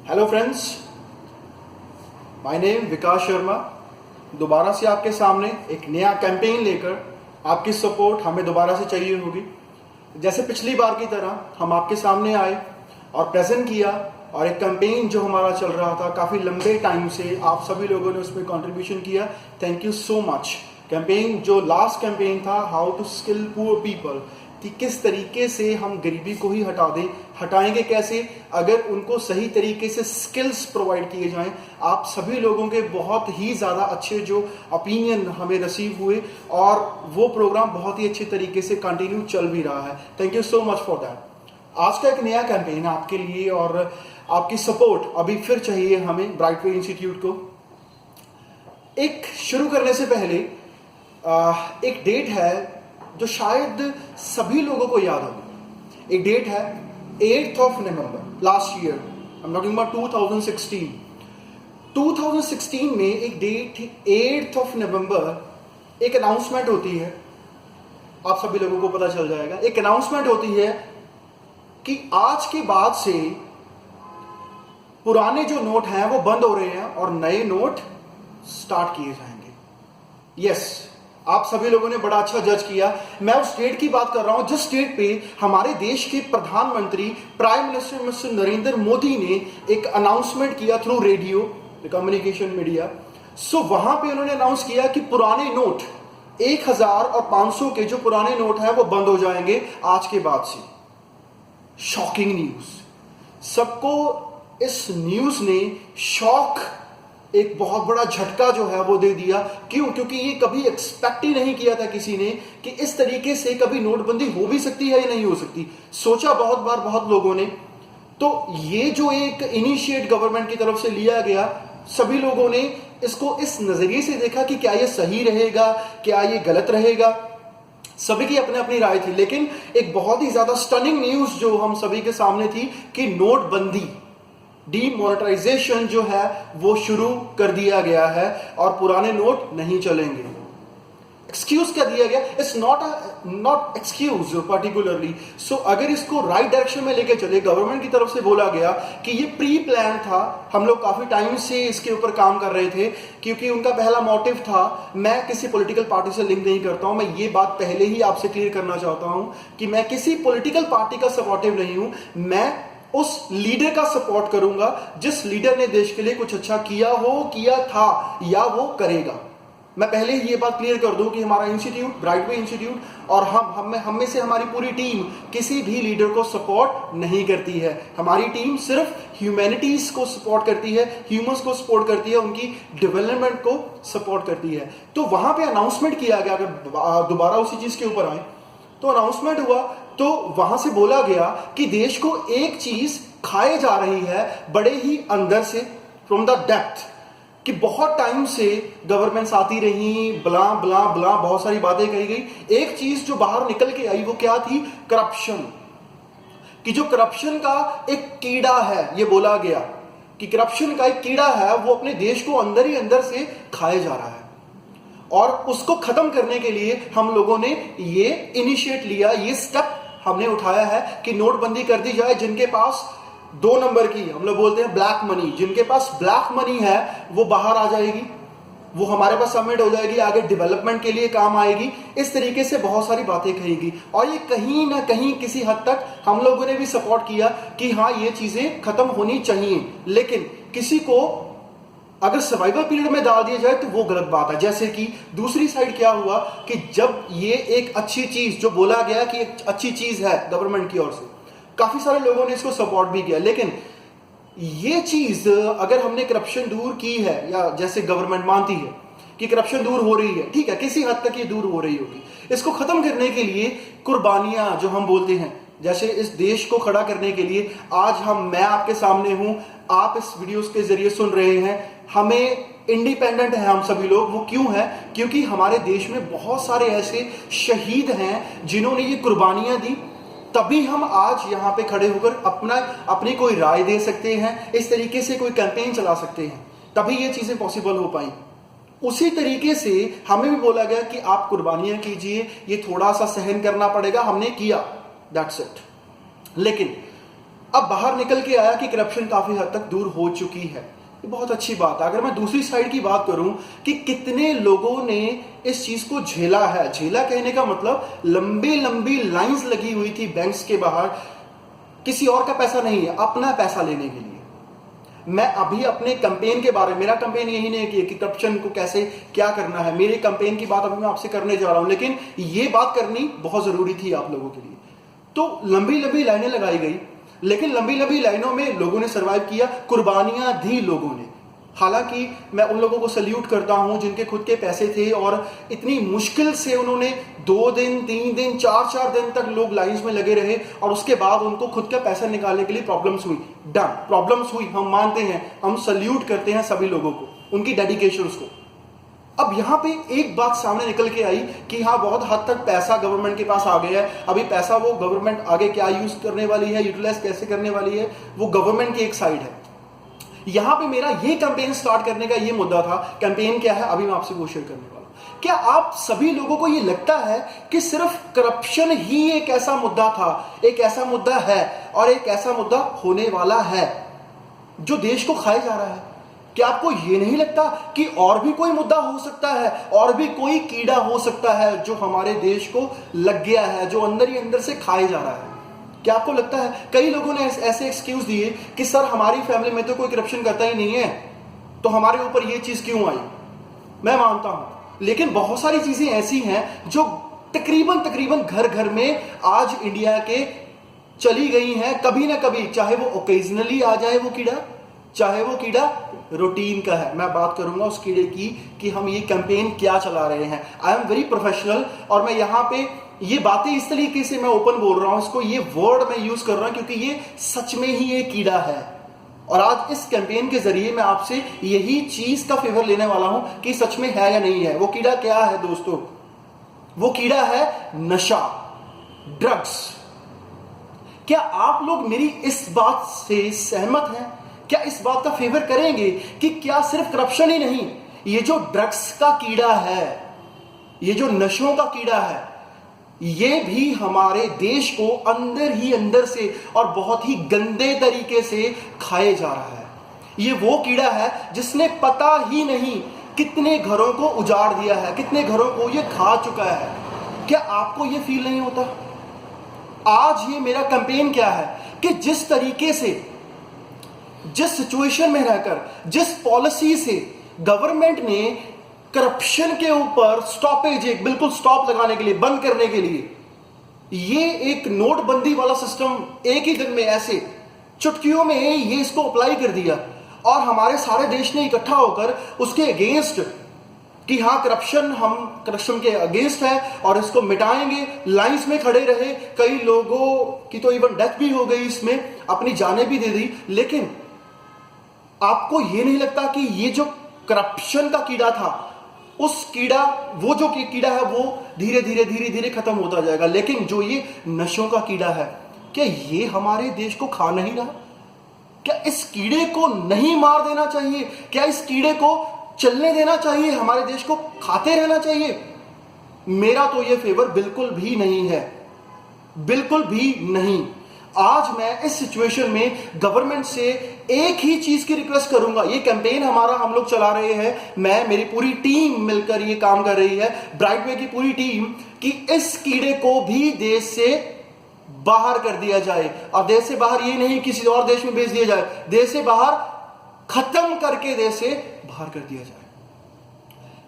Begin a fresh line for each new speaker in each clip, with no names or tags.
Hello friends, my name विकास शर्मा। दोबारा से आपके सामने एक नया कैंपेन लेकर आपकी सपोर्ट हमें दोबारा से चाहिए होगी। जैसे पिछली बार की तरह हम आपके सामने आए और प्रेजेंट किया, और एक कैंपेन जो हमारा चल रहा था काफ़ी लंबे टाइम से, आप सभी लोगों ने उसमें कंट्रीब्यूशन किया। Thank you so much. Campaign जो लास्ट कैंपेन था, how to skill poor people, कि किस तरीके से हम गरीबी को ही हटा दें। हटाएंगे कैसे? अगर उनको सही तरीके से स्किल्स प्रोवाइड किए जाएं। आप सभी लोगों के बहुत ही ज़्यादा अच्छे जो ओपिनियन हमें रिसीव हुए, और वो प्रोग्राम बहुत ही अच्छे तरीके से कंटिन्यू चल भी रहा है। Thank you so much for that. आज का एक नया कैंपेन है आपके लिए, और आपकी सपोर्ट अभी फिर चाहिए हमें ब्राइटवे इंस्टीट्यूट को। एक शुरू करने से पहले एक डेट है जो शायद सभी लोगों को याद होगी। एक डेट है 8th of November last year. I am talking about 2016। 2016 में एक डेट 8th of November, एक अनाउंसमेंट होती है। आप सभी लोगों को पता चल जाएगा। एक अनाउंसमेंट होती है कि आज के बाद से पुराने जो नोट हैं वो बंद हो रहे हैं और नए नोट स्टार्ट किए जाएंगे। यस, आप सभी लोगों ने बड़ा अच्छा जज किया। मैं उस स्टेट की बात कर रहा हूं जिस स्टेट पे हमारे देश के प्रधानमंत्री prime minister mister Narendra Modi ने एक अनाउंसमेंट किया थ्रू रेडियो, कम्युनिकेशन मीडिया। सो वहां पे उन्होंने अनाउंस किया कि पुराने नोट 1000 और 500 के जो पुराने नोट हैं वो बंद हो जाएंगे आज के बाद से। Shocking news. सबको इस न्यूज ने शॉक, एक बहुत बड़ा झटका जो है वो दे दिया। क्यों? क्योंकि ये कभी एक्सपेक्ट ही नहीं किया था किसी ने कि इस तरीके से कभी नोटबंदी हो भी सकती है या नहीं हो सकती। सोचा बहुत बार बहुत लोगों ने। तो ये जो एक इनिशिएट गवर्नमेंट की तरफ से लिया गया, सभी लोगों ने इसको इस नजरिए से देखा कि क्या ये सही रहेगा, क्या ये गलत रहेगा। सभी की अपनी अपनी राय थी, लेकिन एक बहुत ही ज्यादा स्टनिंग न्यूज जो हम सभी के सामने थी कि नोटबंदी, डीमोनेटाइजेशन जो है वो शुरू कर दिया गया है और पुराने नोट नहीं चलेंगे। एक्सक्यूज क्या दिया गया? It's not excuse particularly. So अगर इसको राइट डायरेक्शन में लेके चले, गवर्नमेंट की तरफ से बोला गया कि ये प्री प्लान था। हम लोग काफी टाइम से इसके ऊपर काम कर रहे थे, क्योंकि उनका पहला मोटिव था, मैं किसी पॉलिटिकल पार्टी से लिंक नहीं करता हूं। मैं ये बात पहले ही आपसे क्लियर करना चाहता हूं कि मैं किसी पॉलिटिकल पार्टी का सपोर्टिव नहीं हूं। मैं उस लीडर का सपोर्ट करूंगा जिस लीडर ने देश के लिए कुछ अच्छा किया हो, किया था या वो करेगा। मैं पहले ही ये बात क्लियर कर दूं कि हमारा इंस्टीट्यूट, ब्राइटवे इंस्टीट्यूट, और हम में से हमारी पूरी टीम किसी भी लीडर को सपोर्ट नहीं करती है। हमारी टीम सिर्फ ह्यूमैनिटीज को सपोर्ट करती है, ह्यूमंस को सपोर्ट करती है, उनकी डेवलपमेंट को सपोर्ट करती है। तो वहां पे अनाउंसमेंट किया गया, अगर दोबारा उसी चीज के ऊपर आए तो अनाउंसमेंट हुआ, तो वहां से बोला गया कि देश को एक चीज खाए जा रही है बड़े ही अंदर से, फ्रॉम द डेप्थ, कि बहुत टाइम से गवर्नमेंट्स आती रही, ब्ला ब्ला ब्ला, बहुत सारी बातें कही गई। एक चीज जो बाहर निकल के आई वो क्या थी? करप्शन। कि जो करप्शन का एक कीड़ा है, ये बोला गया कि करप्शन का एक कीड़ा है, वो अपने देश को अंदर ही अंदर से खाए जा रहा है, और उसको खत्म करने के लिए हम लोगों ने ये इनिशिएट लिया, ये स्टेप हमने उठाया है कि नोटबंदी कर दी जाए। जिनके पास 2 नंबर की, हम लोग बोलते हैं ब्लैक मनी, जिनके पास ब्लैक मनी है वो बाहर आ जाएगी, वो हमारे पास सबमिट हो जाएगी, आगे डेवलपमेंट के लिए काम आएगी। इस तरीके से बहुत सारी बातें कहेगी, और ये कहीं ना कहीं किसी हद तक हम लोगों ने भी सपोर्ट किया कि हाँ, ये चीजें खत्म होनी चाहिए। लेकिन किसी को अगर सर्वाइवल पीरियड में डाल दिया जाए तो वो गलत बात है। जैसे कि दूसरी साइड क्या हुआ कि जब ये एक अच्छी चीज जो बोला गया कि एक अच्छी चीज है गवर्नमेंट की ओर से, काफी सारे लोगों ने इसको सपोर्ट भी किया, लेकिन ये चीज अगर हमने करप्शन दूर की है, या जैसे गवर्नमेंट मानती है कि करप्शन दूर हो रही है, ठीक है, किसी हद तक ये दूर हो रही होगी। इसको खत्म करने के लिए कुर्बानियां जो हम बोलते हैं, जैसे इस देश को खड़ा करने के लिए आज मैं आपके सामने हूं, आप इस वीडियोस के जरिए सुन रहे हैं। हमें इंडिपेंडेंट है हम सभी लोग। वो क्यों है? क्योंकि हमारे देश में बहुत सारे ऐसे शहीद हैं जिन्होंने ये कुर्बानियां दी, तभी हम आज यहां पे खड़े होकर अपनी कोई राय दे सकते हैं, इस तरीके से कोई कैंपेन चला सकते हैं, तभी ये चीजें पॉसिबल हो पाई। उसी तरीके से हमें भी बोला गया कि आप कुर्बानियां कीजिए, ये थोड़ा सा सहन करना पड़ेगा, हमने किया, दैट्स इट। लेकिन अब बाहर निकल के आया कि करप्शन काफी हद तक दूर हो चुकी है, ये बहुत अच्छी बात है। अगर मैं दूसरी साइड की बात करूं कि कितने लोगों ने इस चीज को झेला है, झेला कहने का मतलब लंबी लंबी लाइंस लगी हुई थी बैंक्स के बाहर, किसी और का पैसा नहीं है, अपना पैसा लेने के लिए। मैं अभी अपने कैंपेन के बारे में, मेरा कैंपेन यही नहीं है कि करप्शन को कैसे क्या करना है, मेरे कैंपेन की बात अभी मैं आपसे करने जा रहा हूं, लेकिन ये बात करनी बहुत जरूरी थी आप लोगों के लिए। तो लंबी लंबी लाइनें लगाई गई, लेकिन लंबी लंबी लाइनों में लोगों ने सरवाइव किया, कुर्बानियां दी लोगों ने। हालांकि मैं उन लोगों को सल्यूट करता हूं जिनके खुद के पैसे थे और इतनी मुश्किल से उन्होंने 2 दिन 3 दिन 4 दिन तक लोग लाइंस में लगे रहे और उसके बाद उनको खुद का पैसा निकालने के लिए प्रॉब्लम्स हुई। डन, प्रॉब्लम्स हुई, हम मानते हैं, हम सल्यूट करते हैं सभी लोगों को, उनकी डेडिकेशंस को। अब यहां पे एक बात सामने निकल के आई कि हाँ, बहुत हद तक पैसा गवर्नमेंट के पास आ गया है। अभी पैसा वो गवर्नमेंट आगे क्या यूज करने वाली है, यूटिलाइज कैसे करने वाली है, वो गवर्नमेंट की एक साइड है। यहां पे मेरा ये कैंपेन स्टार्ट करने का ये मुद्दा था। कैंपेन क्या है, अभी मैं आपसे वो शेयर करने वाला हूं। क्या आप सभी लोगों को ये लगता है कि सिर्फ करप्शन ही एक ऐसा मुद्दा था, एक ऐसा मुद्दा है और एक ऐसा मुद्दा होने वाला है जो देश को खाए जा रहा है? क्या आपको ये नहीं लगता कि और भी कोई मुद्दा हो सकता है, और भी कोई कीड़ा हो सकता है जो हमारे देश को लग गया है, जो अंदर ही अंदर से खाए जा रहा है? क्या आपको लगता है? कई लोगों ने ऐसे एक्सक्यूज दिए कि सर हमारी फैमिली में तो कोई करप्शन करता ही नहीं है, तो हमारे ऊपर ये चीज क्यों आई? मैं मानता हूं, लेकिन बहुत सारी चीजें ऐसी हैं जो तकरीबन घर घर में आज इंडिया के चली गई हैं कभी ना कभी, चाहे वो ओकेजनली आ जाए वो कीड़ा, चाहे वो कीड़ा रूटीन का है। मैं बात करूंगा उस कीड़े की कि हम ये कैंपेन क्या चला रहे हैं। आई एम वेरी प्रोफेशनल और मैं यहां पे ये बातें इस तरीके से मैं ओपन बोल रहा हूं, इसको ये वर्ड मैं यूज कर रहा हूं क्योंकि ये सच में ही एक कीड़ा है। और आज इस कैंपेन के जरिए मैं आपसे यही चीज का फेवर लेने वाला हूं कि सच में है या नहीं है। वो कीड़ा क्या है दोस्तों? वो कीड़ा है नशा, ड्रग्स। क्या आप लोग मेरी इस बात से सहमत हैं? क्या इस बात का फेवर करेंगे कि क्या सिर्फ करप्शन ही नहीं, ये जो ड्रग्स का कीड़ा है, ये जो नशों का कीड़ा है, ये भी हमारे देश को अंदर ही अंदर से और बहुत ही गंदे तरीके से खाए जा रहा है। ये वो कीड़ा है जिसने पता ही नहीं कितने घरों को उजाड़ दिया है, कितने घरों को ये खा चुका है। क्या आपको ये फील नहीं होता? आज ये मेरा कैंपेन क्या है कि जिस तरीके से, जिस सिचुएशन में रहकर, जिस पॉलिसी से गवर्नमेंट ने करप्शन के ऊपर स्टॉपेज, एक बिल्कुल स्टॉप लगाने के लिए, बंद करने के लिए, ये एक नोटबंदी वाला सिस्टम एक ही दिन में ऐसे चुटकियों में ये इसको अप्लाई कर दिया और हमारे सारे देश ने इकट्ठा होकर उसके अगेंस्ट कि हाँ करप्शन, हम करप्शन के अगेंस्ट है और इसको मिटाएंगे, लाइंस में खड़े रहे। कई लोगों की तो इवन डेथ भी हो गई, इसमें अपनी जानें भी दे दी। लेकिन आपको यह नहीं लगता कि ये जो करप्शन का कीड़ा था, उस कीड़ा, वो जो कीड़ा है वो धीरे धीरे खत्म होता जाएगा, लेकिन जो ये नशों का कीड़ा है, क्या ये हमारे देश को खा नहीं रहा? क्या इस कीड़े को नहीं मार देना चाहिए? क्या इस कीड़े को चलने देना चाहिए? हमारे देश को खाते रहना चाहिए? मेरा तो ये फेवर बिल्कुल भी नहीं है, बिल्कुल भी नहीं। आज मैं इस सिचुएशन में गवर्नमेंट से एक ही चीज की रिक्वेस्ट करूंगा। ये कैंपेन हमारा हम लोग चला रहे हैं, मैं, मेरी पूरी टीम मिलकर ये काम कर रही है, ब्राइटवे की पूरी टीम, कि इस कीड़े को भी देश से बाहर कर दिया जाए। और देश से बाहर ये नहीं किसी और देश में भेज दिया जाए, देश से बाहर खत्म करके देश से बाहर कर दिया जाए।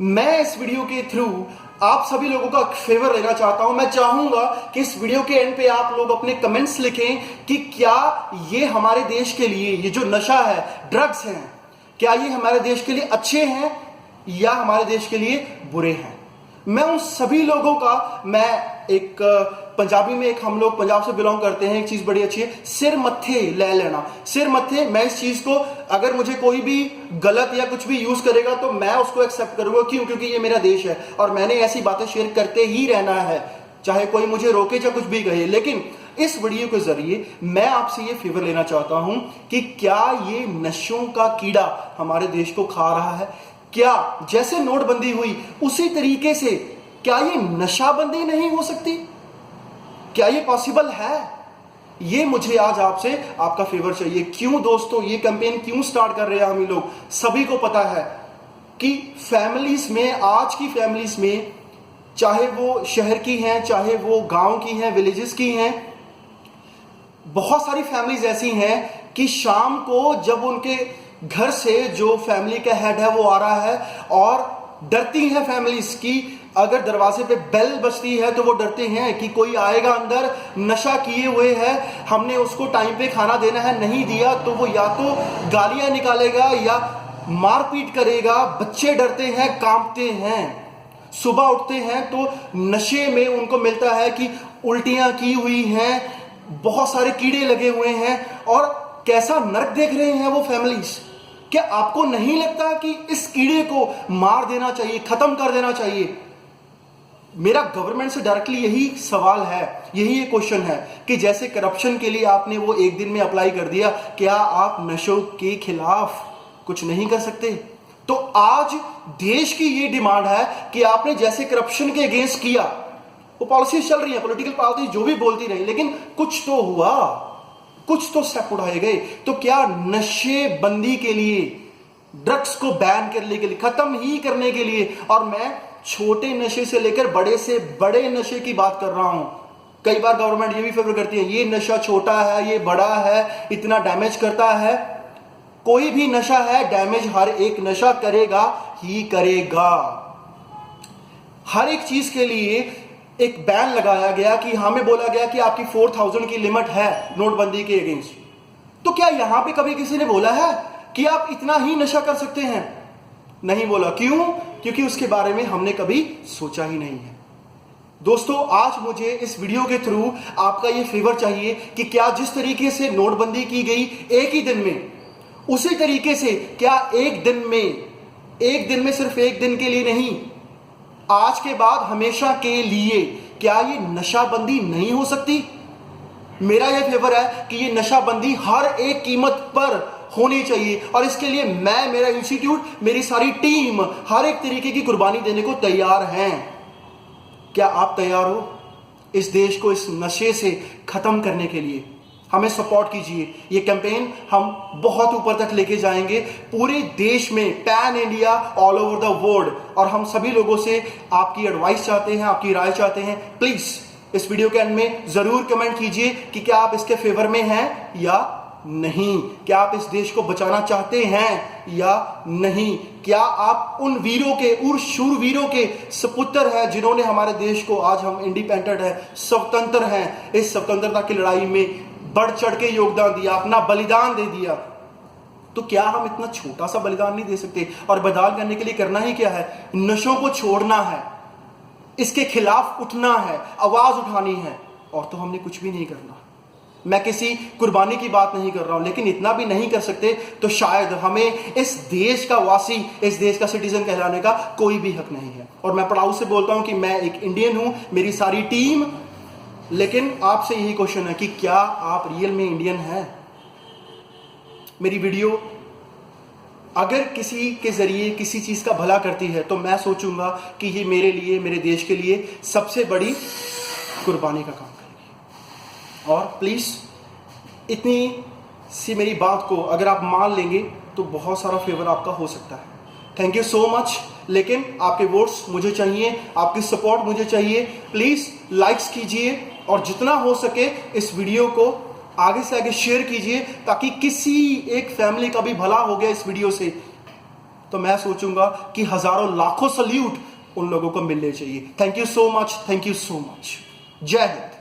मैं इस वीडियो के थ्रू आप सभी लोगों का फेवर लेना चाहता हूं। मैं चाहूंगा कि इस वीडियो के एंड पे आप लोग अपने कमेंट्स लिखें कि क्या ये हमारे देश के लिए, ये जो नशा है, ड्रग्स हैं, क्या ये हमारे देश के लिए अच्छे हैं या हमारे देश के लिए बुरे हैं। मैं उन सभी लोगों का, मैं एक पंजाबी में, एक हम लोग पंजाब से बिलोंग करते हैं, एक चीज बड़ी अच्छी है, सिर मत्थे ले लेना। सिर मत्थे, मैं इस चीज को, अगर मुझे कोई भी गलत या कुछ भी यूज करेगा तो मैं उसको एक्सेप्ट करूंगा। क्यों? क्योंकि ये मेरा देश है और मैंने ऐसी बातें शेयर करते ही रहना है, चाहे कोई मुझे रोके या कुछ भी कहे। लेकिन इस वीडियो के जरिए मैं आपसे ये फेवर लेना चाहता हूं कि क्या ये नशों का कीड़ा हमारे देश को खा रहा है? क्या जैसे नोटबंदी हुई उसी तरीके से क्या ये नशाबंदी नहीं हो सकती? क्या ये पॉसिबल है? ये मुझे आज आपसे आपका फेवर चाहिए। क्यों दोस्तों, ये कैंपेन क्यों स्टार्ट कर रहे हैं हम ही लोग? सभी को पता है कि फैमिलीज में, आज की फैमिलीज में, चाहे वो शहर की हैं, चाहे वो गांव की हैं, विलेजेस की हैं, बहुत सारी फैमिलीज ऐसी हैं कि शाम को जब उनके घर से जो फैमिली का हेड है वो आ रहा है, और डरती हैं फैमिलीज की, अगर दरवाजे पे बेल बजती है तो वो डरते हैं कि कोई आएगा अंदर, नशा किए हुए है, हमने उसको टाइम पे खाना देना है, नहीं दिया तो वो या तो गालियां निकालेगा या मारपीट करेगा। बच्चे डरते हैं, कांपते हैं। सुबह उठते हैं तो नशे में उनको मिलता है कि उल्टियां की हुई हैं, बहुत सारे कीड़े लगे हुए हैं, और कैसा नरक देख रहे हैं वो फैमिलीज। क्या आपको नहीं लगता कि इस कीड़े को मार देना चाहिए, खत्म कर देना चाहिए? मेरा गवर्नमेंट से डायरेक्टली यही सवाल है, यही एक क्वेश्चन है कि जैसे करप्शन के लिए आपने वो एक दिन में अप्लाई कर दिया, क्या आप नशों के खिलाफ कुछ नहीं कर सकते? तो आज देश की ये डिमांड है कि आपने जैसे करप्शन के अगेंस्ट किया, वो पॉलिसीज चल रही है, पॉलिटिकल पार्टी जो भी बोलती रही, लेकिन कुछ तो हुआ, कुछ तो स्टेप उठाए गए। तो क्या नशे बंदी के लिए, ड्रग्स को बैन करने के लिए, खत्म ही करने के लिए, और मैं छोटे नशे से लेकर बड़े से बड़े नशे की बात कर रहा हूं। कई बार गवर्नमेंट ये भी फेवर करती है, ये नशा छोटा है, ये बड़ा है, इतना डैमेज करता है। कोई भी नशा है, डैमेज हर एक नशा करेगा ही करेगा। हर एक चीज के लिए एक बैन लगाया गया कि हमें बोला गया कि आपकी 4000 की लिमिट है नोटबंदी के अगेंस्ट। तो क्या यहां पे कभी किसी ने बोला है कि आप इतना ही नशा कर सकते हैं? नहीं बोला। क्यों? क्योंकि उसके बारे में हमने कभी सोचा ही नहीं है। दोस्तों, आज मुझे इस वीडियो के थ्रू आपका ये फेवर चाहिए कि क्या जिस तरीके से नोटबंदी की गई एक ही दिन में, उसी तरीके से क्या एक दिन में सिर्फ एक दिन के लिए नहीं, आज के बाद हमेशा के लिए क्या ये नशाबंदी नहीं हो सकती? मेरा यह फेवर है कि ये नशाबंदी हर एक कीमत पर होनी चाहिए, और इसके लिए मैं, मेरा इंस्टीट्यूट, मेरी सारी टीम हर एक तरीके की कुर्बानी देने को तैयार हैं। क्या आप तैयार हो इस देश को इस नशे से खत्म करने के लिए? हमें सपोर्ट कीजिए। ये कैंपेन हम बहुत ऊपर तक लेके जाएंगे, पूरे देश में, pan India, all over the world. और हम सभी लोगों से आपकी एडवाइस चाहते हैं, आपकी राय चाहते हैं। प्लीज इस वीडियो के एंड में जरूर कमेंट कीजिए कि क्या आप इसके फेवर में हैं या नहीं, क्या आप इस देश को बचाना चाहते हैं या नहीं, क्या आप उन वीरों के, उन शूरवीरों के सपुत्र हैं जिन्होंने हमारे देश को, आज हम इंडिपेंडेंट है, स्वतंत्र हैं, इस स्वतंत्रता की लड़ाई में बढ़ चढ़ के योगदान दिया, अपना बलिदान दे दिया। तो क्या हम इतना छोटा सा बलिदान नहीं दे सकते? और बलिदान करने के लिए करना ही क्या है? नशों को छोड़ना है, इसके खिलाफ उठना है, आवाज उठानी है, और तो हमने कुछ भी नहीं करना। मैं किसी कुर्बानी की बात नहीं कर रहा हूं, लेकिन इतना भी नहीं कर सकते तो शायद हमें इस देश का वासी, इस देश का सिटीजन कहलाने का कोई भी हक नहीं है। और मैं प्राउड से बोलता हूं कि मैं एक इंडियन हूं, मेरी सारी टीम। लेकिन आपसे यही क्वेश्चन है कि क्या आप रियल में इंडियन हैं? मेरी वीडियो अगर किसी के जरिए किसी चीज का भला करती है तो मैं सोचूंगा कि ये मेरे लिए, मेरे देश के लिए सबसे बड़ी कुर्बानी का काम करेगी। और प्लीज इतनी सी मेरी बात को अगर आप मान लेंगे तो बहुत सारा फेवर आपका हो सकता है। Thank you so much. लेकिन आपके वोट्स मुझे चाहिए, आपकी सपोर्ट मुझे चाहिए। प्लीज लाइक्स कीजिए और जितना हो सके इस वीडियो को आगे से आगे शेयर कीजिए, ताकि किसी एक फैमिली का भी भला हो गया इस वीडियो से, तो मैं सोचूंगा कि हजारों लाखों सल्यूट उन लोगों को मिलने चाहिए। Thank you so much, thank you so much. जय हिंद।